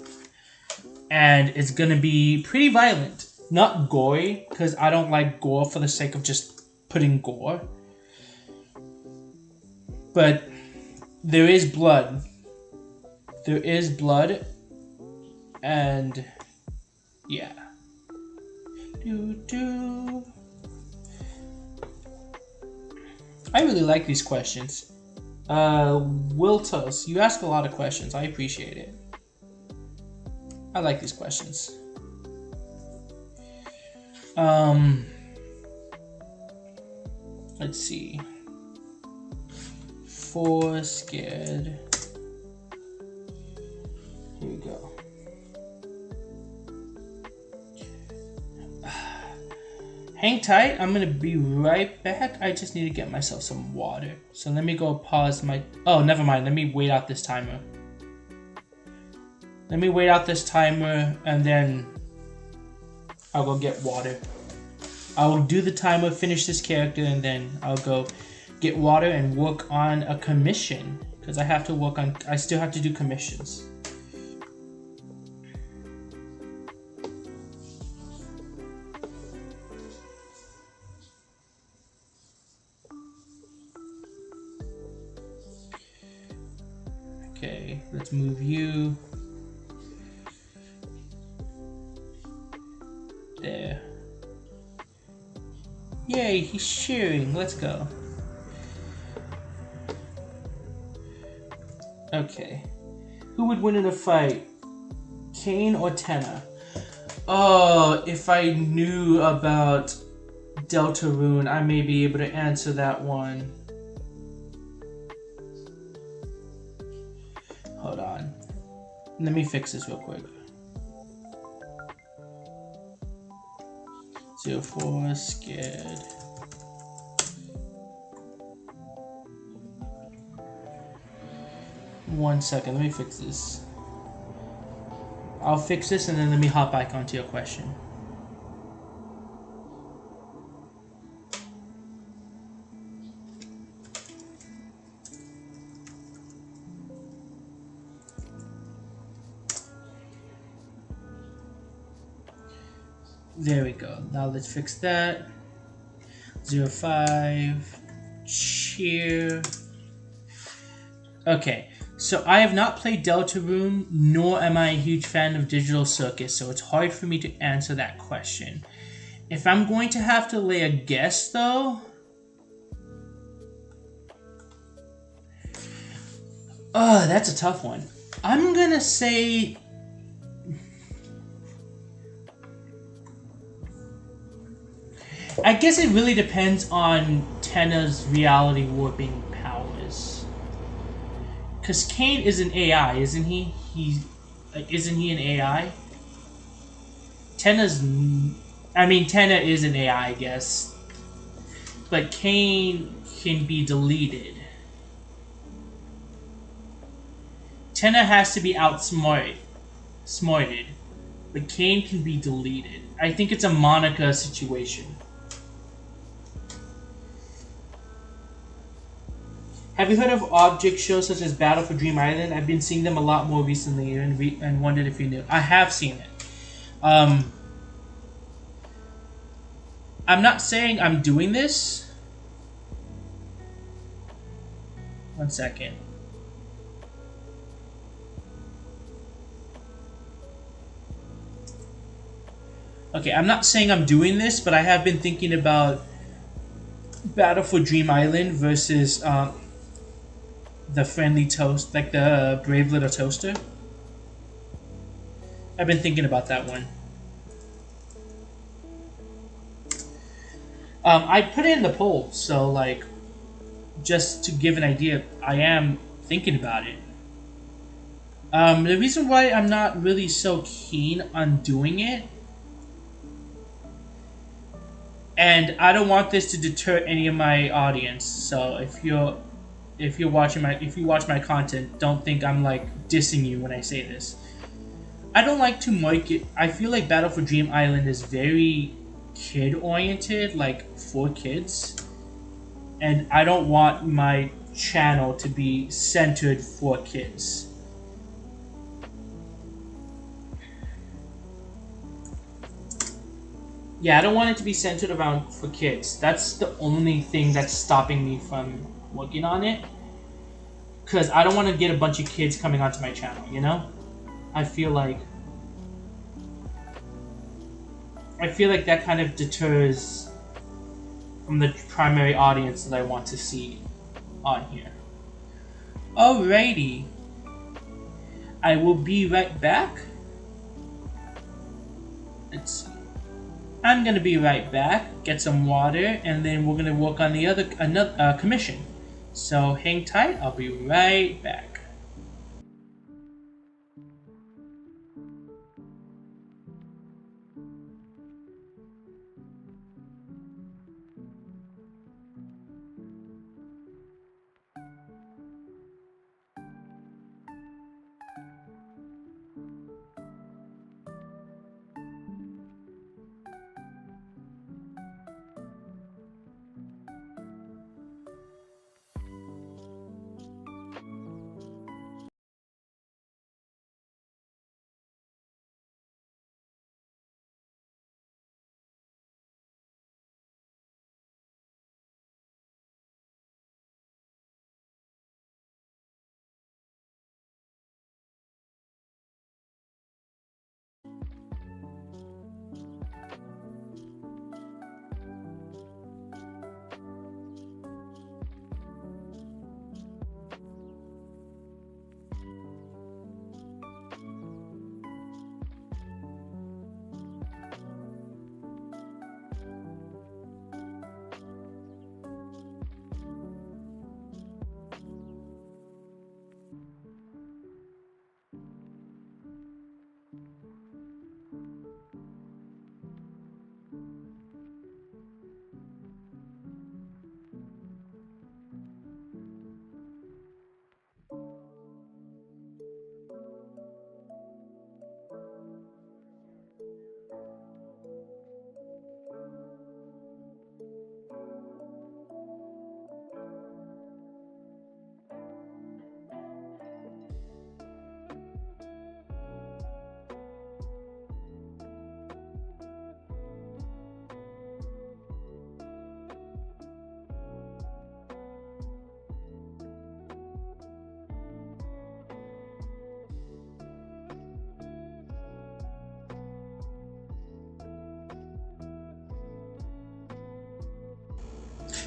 S1: And it's gonna be pretty violent. Not gory, because I don't like gore for the sake of just putting gore. But there is blood. There is blood. And yeah. I really like these questions. Wiltos, you ask a lot of questions. I appreciate it. I like these questions. Let's see. 4 scared. Here we go. Hang tight, I'm gonna be right back. I just need to get myself some water. So let me go pause my... Oh, never mind. Let me wait out this timer. Let me wait out this timer and then I'll go get water. I'll do the timer, finish this character, and then I'll go get water and work on a commission. Because I have to work on... I still have to do commissions. Okay, let's move you. There. Yay, he's cheering. Let's go. Okay. Who would win in a fight? Kane or Tenna? Oh, if I knew about Deltarune, I may be able to answer that one. Hold on. Let me fix this real quick. 04 scared. One second, let me fix this. I'll fix this and then let me hop back onto your question. There we go. Now let's fix that. 05 cheer. Okay, so I have not played Deltarune, nor am I a huge fan of Digital Circus, so it's hard for me to answer that question. If I'm going to have to lay a guess, though, that's a tough one. I'm gonna say I guess it really depends on Tenna's reality warping powers. Cause Kane is an AI, isn't he? Isn't he an AI? Tenna is an AI, I guess. But Kane can be deleted. Tenna has to be smarted. But Kane can be deleted. I think it's a Monica situation. Have you heard of object shows such as Battle for Dream Island? I've been seeing them a lot more recently and wondered if you knew. I have seen it. I'm not saying I'm doing this. One second. Okay, I'm not saying I'm doing this, but I have been thinking about Battle for Dream Island versus the friendly toast, like the brave little toaster. I've been thinking about that one. I put it in the poll, so like, just to give an idea, I am thinking about it. The reason why I'm not really so keen on doing it, and I don't want this to deter any of my audience. So if you watch my content, don't think I'm like dissing you when I say this. I don't like to market. I feel like Battle for Dream Island is very kid oriented, like for kids, and I don't want my channel to be centered for kids. Yeah, I don't want it to be centered around for kids. That's the only thing that's stopping me from working on it. Because I don't want to get a bunch of kids coming onto my channel, you know? I feel like that kind of deters from the primary audience that I want to see on here. Alrighty. I will be right back. Let's see. I'm gonna be right back, get some water, and then we're gonna work on another commission. So hang tight, I'll be right back.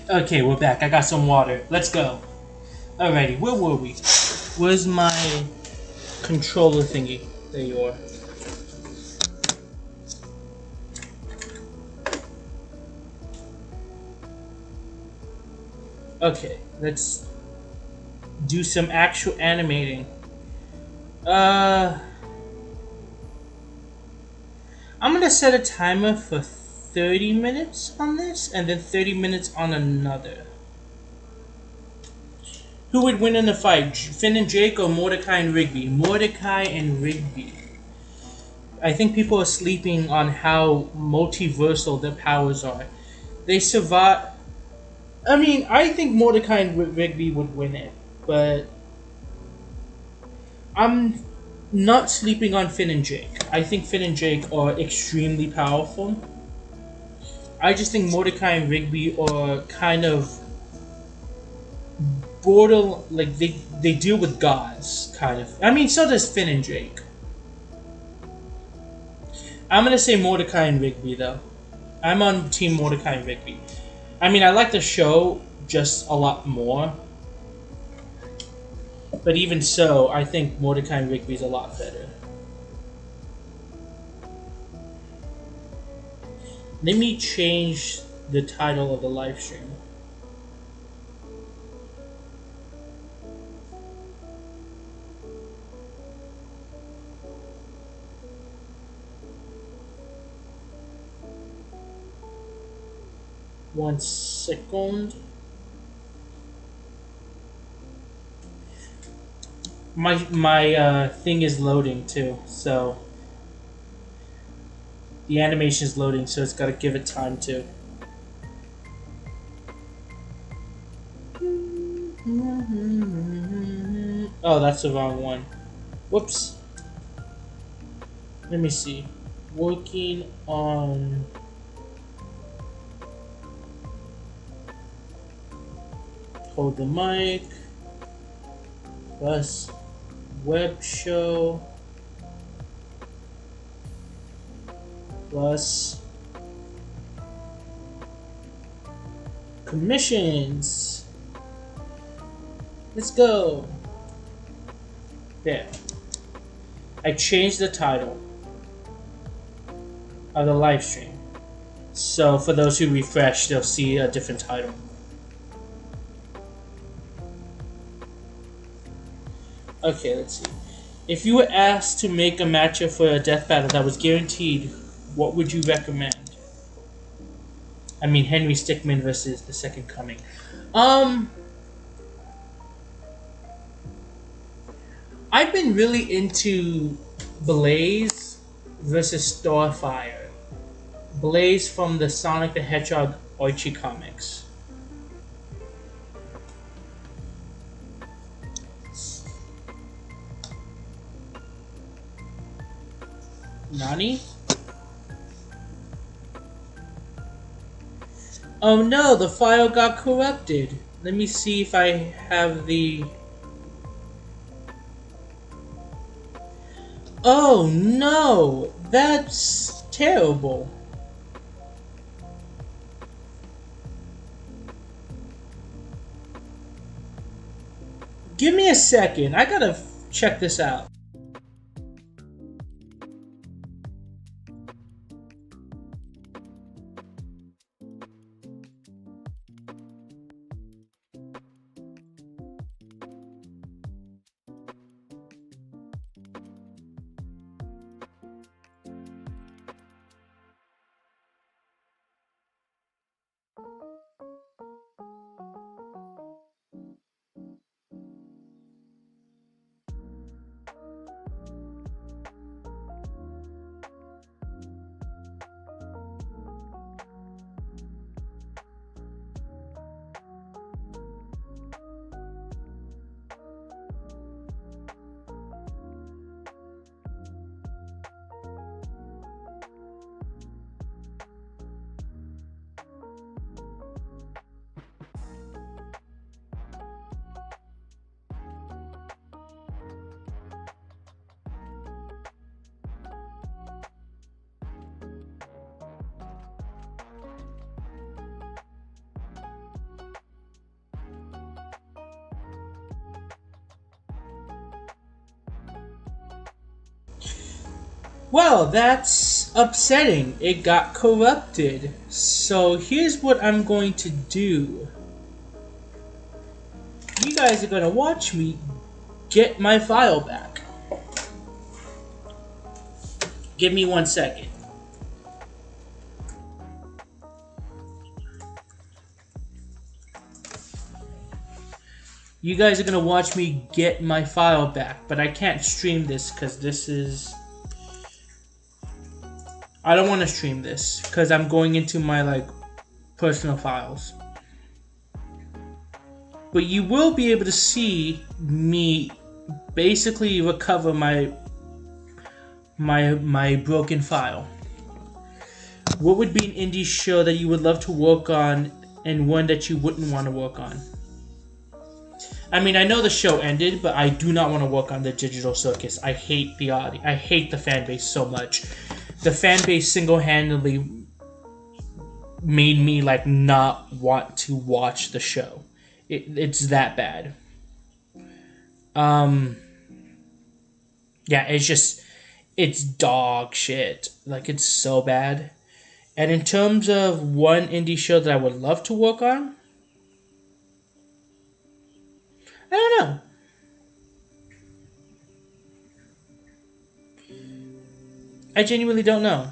S1: Okay, we're back. I got some water. Let's go. Alrighty, where were we? Where's my controller thingy? There you are. Okay, let's do some actual animating. I'm gonna set a timer for 30 minutes on this, and then 30 minutes on another. Who would win in the fight, Finn and Jake or Mordecai and Rigby? Mordecai and Rigby. I think people are sleeping on how multiversal their powers are. They survive. I mean, I think Mordecai and Rigby would win it, but I'm not sleeping on Finn and Jake. I think Finn and Jake are extremely powerful. I just think Mordecai and Rigby are kind of border, like they deal with gods, kind of. I mean, so does Finn and Jake. I'm gonna say Mordecai and Rigby though. I'm on Team Mordecai and Rigby. I mean, I like the show just a lot more, but even so, I think Mordecai and Rigby is a lot better. Let me change the title of the live stream. One second. My thing is loading too, so the animation is loading, so it's got to give it time too. Oh, that's the wrong one. Whoops. Let me see. Working on. Hold the mic. Plus web show. Plus commissions. Let's go. There. I changed the title of the live stream. So for those who refresh, they'll see a different title. Okay, let's see. If you were asked to make a matchup for a death battle that was guaranteed, what would you recommend? I mean, Henry Stickmin versus the Second Coming. I've been really into Blaze versus Starfire. Blaze from the Sonic the Hedgehog Archie comics. Nani? Oh no, the file got corrupted. Let me see if I have the... Oh no, that's terrible. Give me a second, I gotta check this out. Well, that's upsetting. It got corrupted. So here's what I'm going to do. You guys are going to watch me get my file back. Give me 1 second. You guys are going to watch me get my file back, but I can't stream this because this is... I don't want to stream this because I'm going into my personal files. But you will be able to see me basically recover my broken file. What would be an indie show that you would love to work on and one that you wouldn't want to work on? I mean, I know the show ended, but I do not want to work on the Digital Circus. I hate the audience. I hate the fan base so much. The fan base single-handedly made me not want to watch the show. It's that bad. Yeah, it's dog shit. It's so bad. And in terms of one indie show that I would love to work on, I don't know. I genuinely don't know.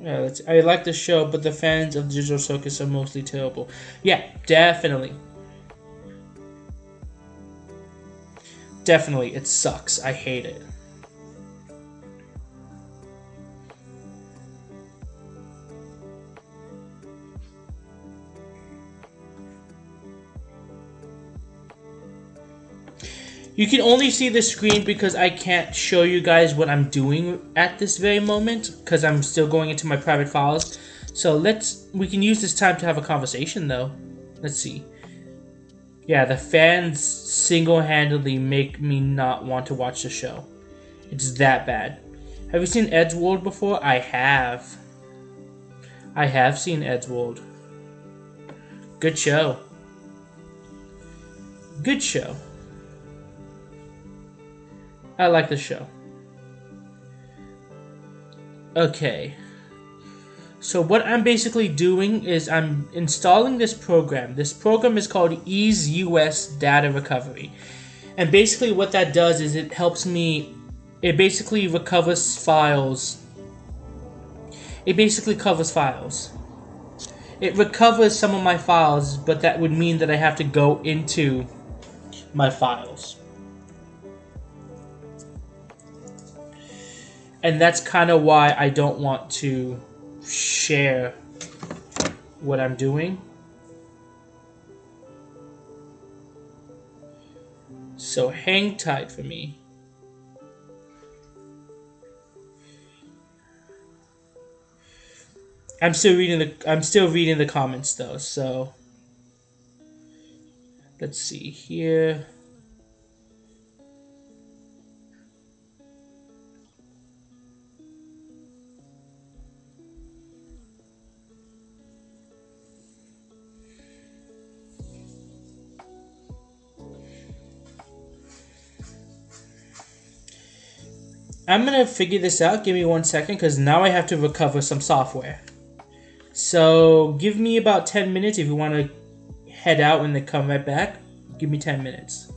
S1: Yeah, I like the show, but the fans of Digital Circus are mostly terrible. Yeah, definitely. Definitely, it sucks. I hate it. You can only see the screen because I can't show you guys what I'm doing at this very moment because I'm still going into my private files. So we can use this time to have a conversation though. Let's see. Yeah, the fans single-handedly make me not want to watch the show. It's that bad. Have you seen Ed's World before? I have. I have seen Ed's World. Good show. Good show. I like the show. Okay. So what I'm basically doing is I'm installing this program. This program is called Ease US Data Recovery. And basically what that does is it helps me... It basically recovers files. It basically covers files. It recovers some of my files, but that would mean that I have to go into my files. And that's kind of why I don't want to share what I'm doing. So hang tight for me. I'm still reading the comments though, so let's see here. I'm gonna figure this out. Give me 1 second, because now I have to recover some software. So give me about 10 minutes if you want to head out and then come right back. Give me 10 minutes.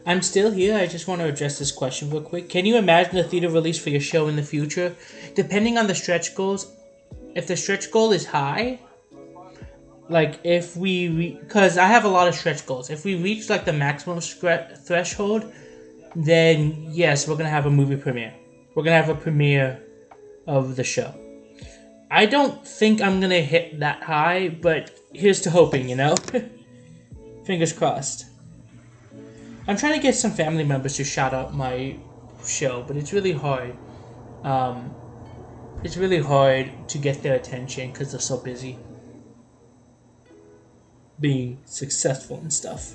S1: I'm still here. I just want to address this question real quick. Can you imagine a theater release for your show in the future? Depending on the stretch goals, if the stretch goal is high, like if we, because I have a lot of stretch goals. If we reach like the maximum threshold, then yes, we're gonna have a movie premiere. We're gonna have a premiere of the show. I don't think I'm gonna hit that high, but here's to hoping, you know? Fingers crossed. I'm trying to get some family members to shout out my show, but it's really hard. Um, it's really hard to get their attention because they're so busy being successful and stuff.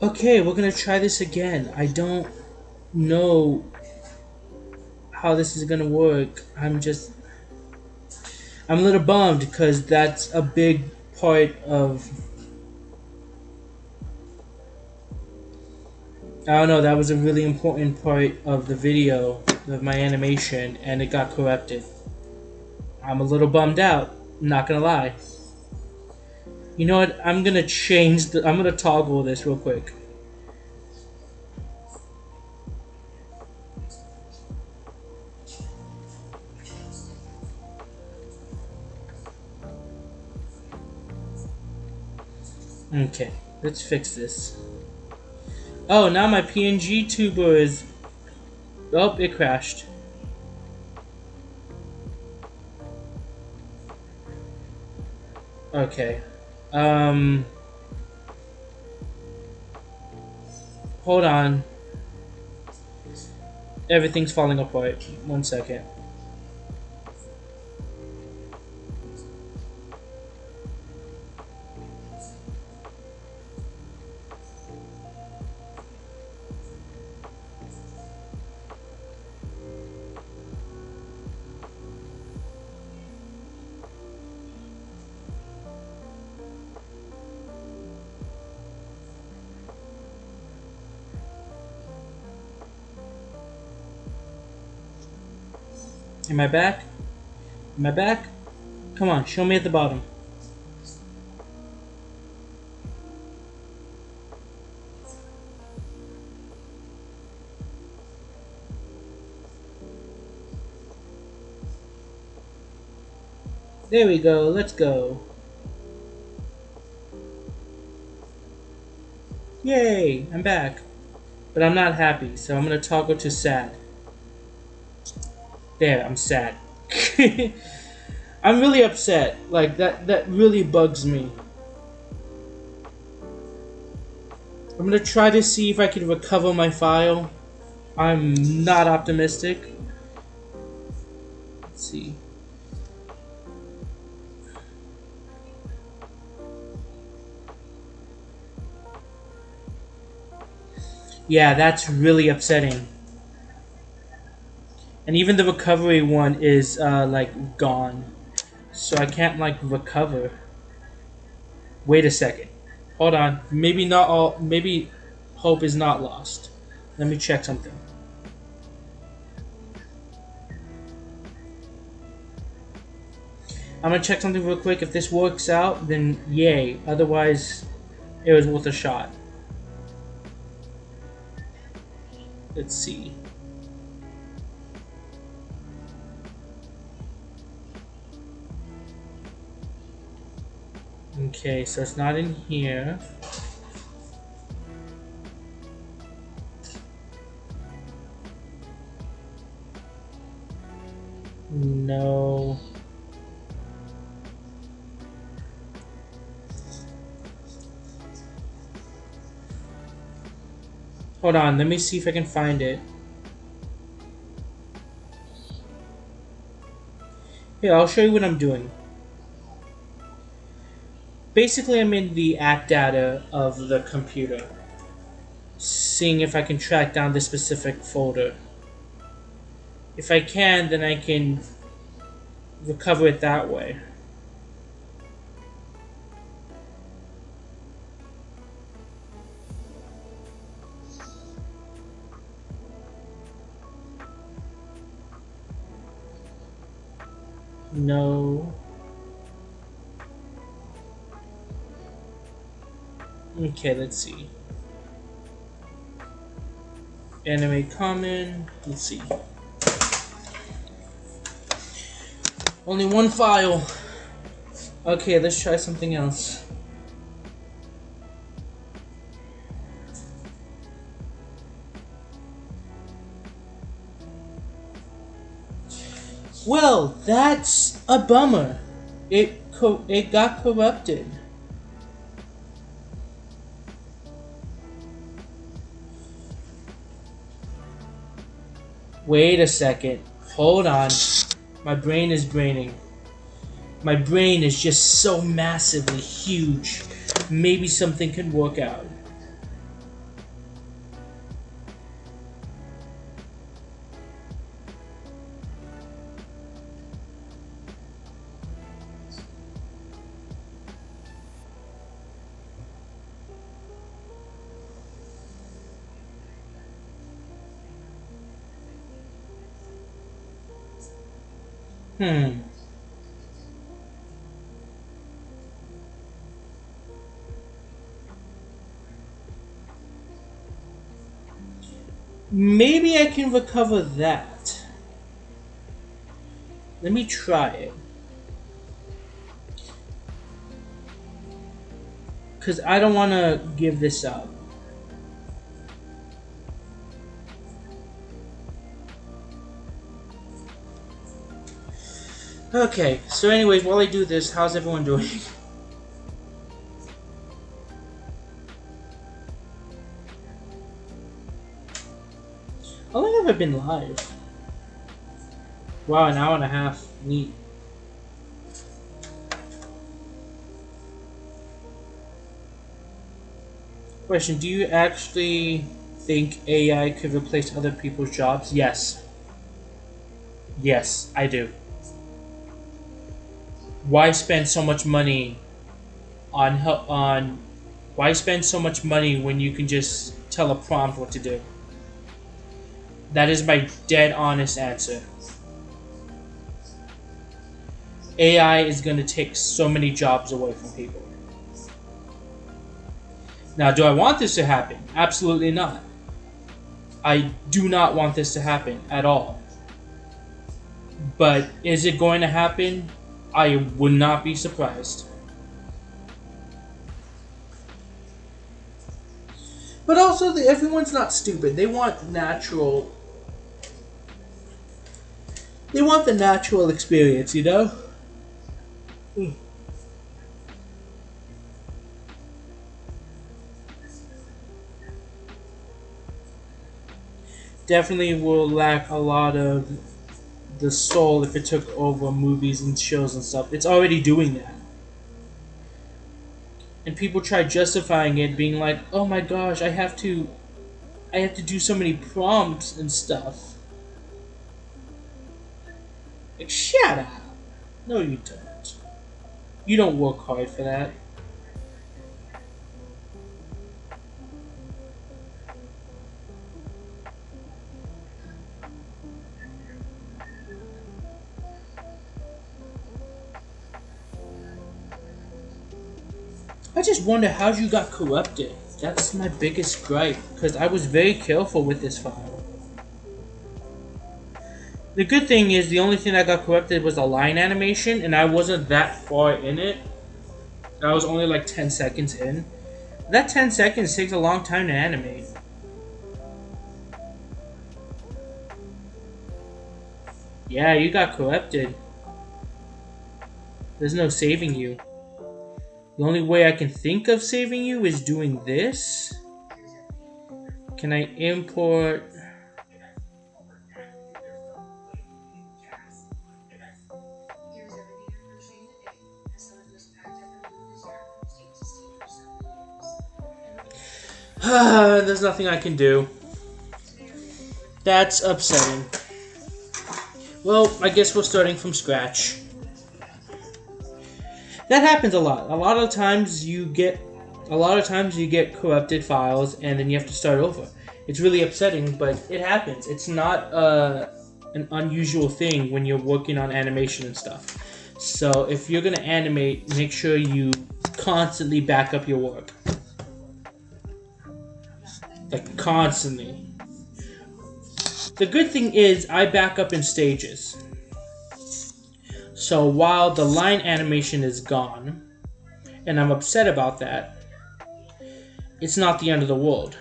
S1: Okay, we're gonna try this again. I don't know how this is gonna work. I'm a little bummed because that's a big part of. I don't know, that was a really important part of the video, of my animation, and it got corrupted. I'm a little bummed out, not gonna lie. You know what, I'm gonna toggle this real quick. Okay, let's fix this. Oh, now my PNG tuber is... Oh, it crashed. Okay. Hold on. Everything's falling apart. 1 second. Am I back? Am I back? Come on, show me at the bottom. There we go, let's go. Yay, I'm back. But I'm not happy, so I'm gonna toggle to sad. There, I'm sad. I'm really upset. Like, that really bugs me. I'm gonna try to see if I can recover my file. I'm not optimistic. Let's see. Yeah, that's really upsetting. And even the recovery one is, like, gone. So I can't, like, recover. Wait a second. Hold on. Maybe not all... Maybe hope is not lost. Let me check something. I'm gonna check something real quick. If this works out, then yay. Otherwise, it was worth a shot. Let's see. Okay, so it's not in here. No. Hold on, let me see if I can find it. Here, I'll show you what I'm doing. Basically, I'm in the app data of the computer, seeing if I can track down this specific folder. If I can, then I can recover it that way. No. Okay, let's see. Animate common. Let's see. Only one file. Okay, let's try something else. Well, that's a bummer. It got corrupted. Wait a second. Hold on. My brain is braining. My brain is just so massively huge. Maybe something can work out. Hmm. Maybe I can recover that. Let me try it. Because I don't want to give this up. Okay, so anyways, while I do this, how's everyone doing? How long have I been live? Wow, an hour and a half. Neat. Question, do you actually think AI could replace other people's jobs? Yes. Yes, I do. Why spend so much money on why spend so much money when you can just tell a prompt what to do? That is my dead honest answer. AI is going to take so many jobs away from people. Now, do I want this to happen? Absolutely not. I do not want this to happen at all. But is it going to happen? I would not be surprised. But also, everyone's not stupid. They want natural. They want the natural experience, you know? Definitely will lack a lot of the soul if it took over movies and shows and stuff. It's already doing that. And people try justifying it, being like, "Oh my gosh, I have to do so many prompts and stuff." Like, shut up. No, you don't. You don't work hard for that. I just wonder how you got corrupted. That's my biggest gripe, because I was very careful with this file. The good thing is the only thing that got corrupted was the line animation, and I wasn't that far in it. I was only like 10 seconds in. That 10 seconds takes a long time to animate. Yeah, you got corrupted. There's no saving you. The only way I can think of saving you is doing this. Can I import... There's nothing I can do. That's upsetting. Well, I guess we're starting from scratch. That happens a lot. A lot of times you get corrupted files and then you have to start over. It's really upsetting, but it happens. It's not an unusual thing when you're working on animation and stuff. So if you're gonna animate, make sure you constantly back up your work. Like, constantly. The good thing is I back up in stages. So while the line animation is gone, and I'm upset about that, it's not the end of the world.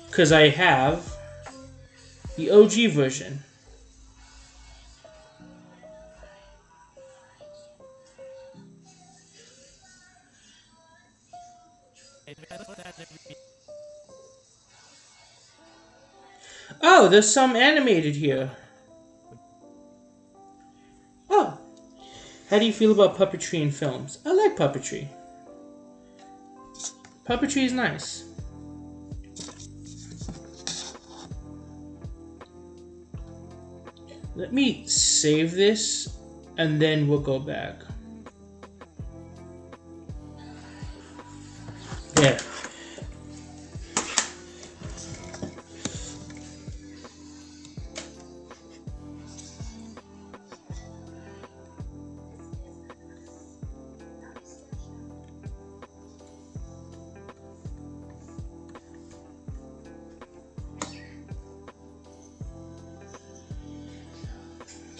S1: Because I have the OG version. Oh, there's some animated here. Oh. How do you feel about puppetry in films? I like puppetry. Puppetry is nice. Let me save this, and then we'll go back. There.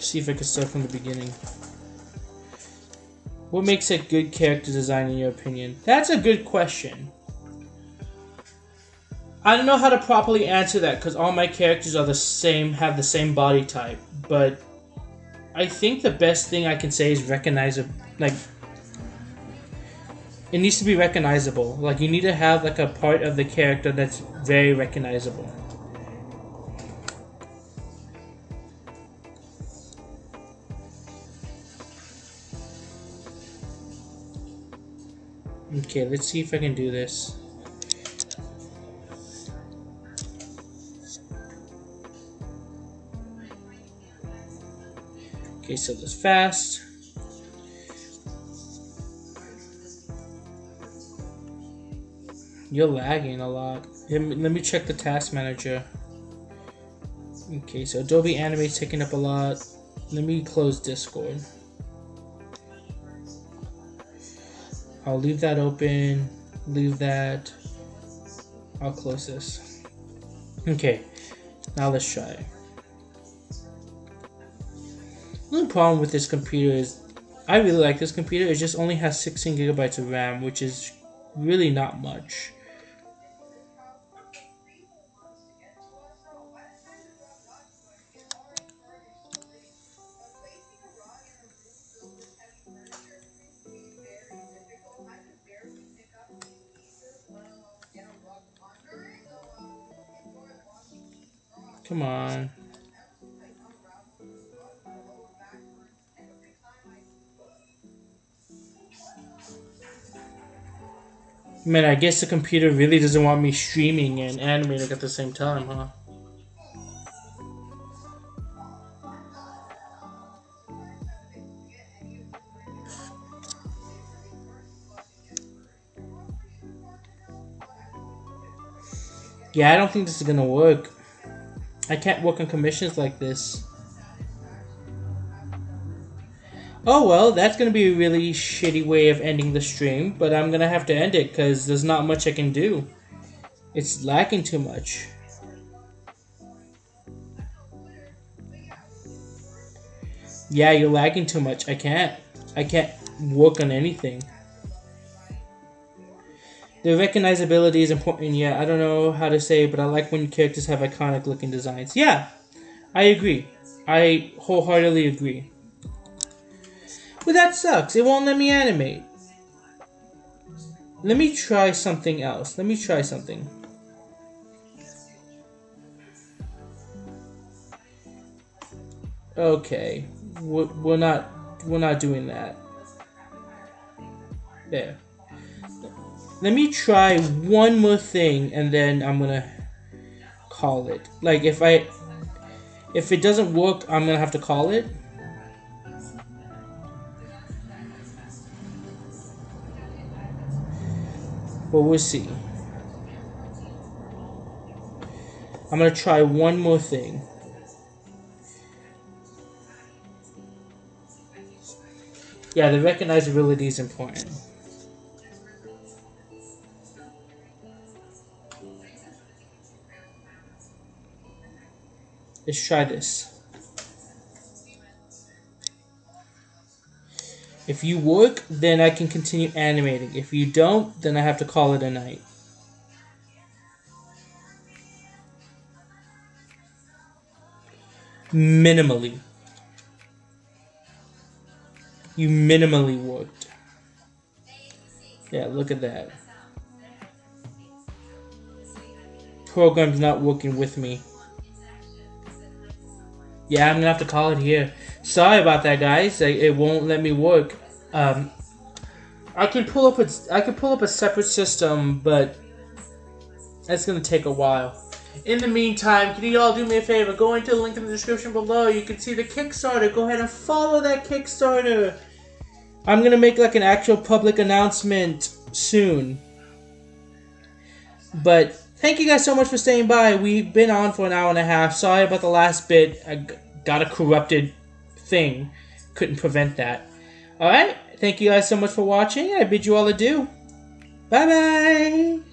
S1: see if I can start from the beginning. What makes a good character design in your opinion? That's a good question. I don't know how to properly answer that because all my characters are the same, have the same body type. But I think the best thing I can say is recognizable. Like, it needs to be recognizable. Like, you need to have like a part of the character that's very recognizable. Okay, let's see if I can do this. Okay, so this fast. You're lagging a lot. Let me check the task manager. Okay, so Adobe Animate's taking up a lot. Let me close Discord. I'll leave that open. Leave that. I'll close this. Okay, now let's try it. The only problem with this computer is, I really like this computer, it just only has 16 gigabytes of RAM, which is really not much. Come on. Man, I guess the computer really doesn't want me streaming and animating at the same time, huh? Yeah, I don't think this is gonna work. I can't work on commissions like this. Oh well, that's gonna be a really shitty way of ending the stream, but I'm gonna have to end it because there's not much I can do. It's lacking too much. Yeah, you're lagging too much. I can't work on anything. The recognizability is important. Yeah, I don't know how to say it, but I like when characters have iconic looking designs. Yeah, I agree. I wholeheartedly agree. But that sucks. It won't let me animate. Let me try something else. Let me try something. Okay, we're not doing that. There. Let me try one more thing, and then I'm gonna call it. Like if it doesn't work, I'm gonna have to call it. But we'll see. I'm gonna try one more thing. Yeah, the recognizability is important. Let's try this. If you work, then I can continue animating. If you don't, then I have to call it a night. Minimally. You minimally worked. Yeah, look at that. Program's not working with me. Yeah, I'm gonna have to call it here. Sorry about that, guys. It won't let me work. I can pull up a separate system, but it's gonna take a while. In the meantime, can you all do me a favor? Go into the link in the description below. You can see the Kickstarter. Go ahead and follow that Kickstarter. I'm gonna make like an actual public announcement soon. But thank you guys so much for staying by. We've been on for an hour and a half. Sorry about the last bit. I got a corrupted thing. Couldn't prevent that. Alright, thank you guys so much for watching. I bid you all adieu. Bye bye.